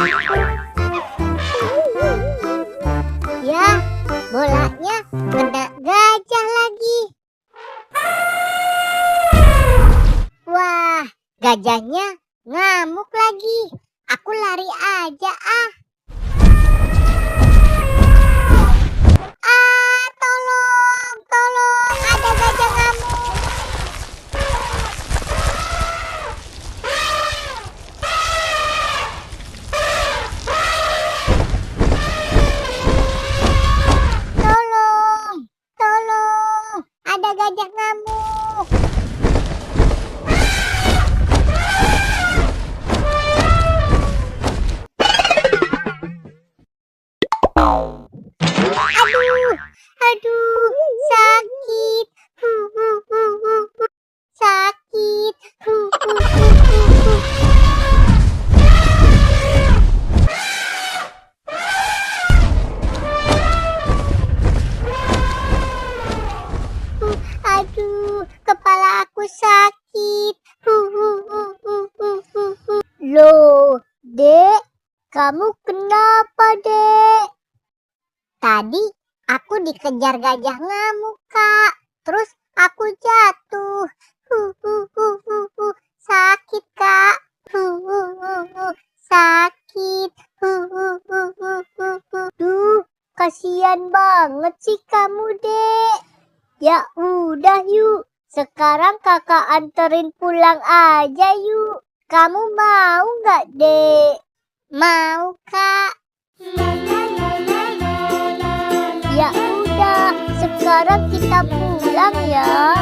Ya, bolanya kena gajah lagi. Wah, gajahnya ngamuk lagi. Aku lari aja ah. Tolong, tolong, ada gajah ngamuk. Tolong, tolong, ada gajah ngamuk. Aduh, sakit. Sakit. Aduh, kepala aku sakit. Loh, Dek, kamu kenapa, Dek? Tadi aku dikejar gajah ngamuk, Kak. Terus aku jatuh. Sakit, Kak. Sakit. Duh, kasihan banget sih kamu, Dek. Ya udah yuk, sekarang kakak anterin pulang aja yuk. Kamu mau nggak, Dek? Mau, Kak. Ya udah, sekarang kita pulang ya.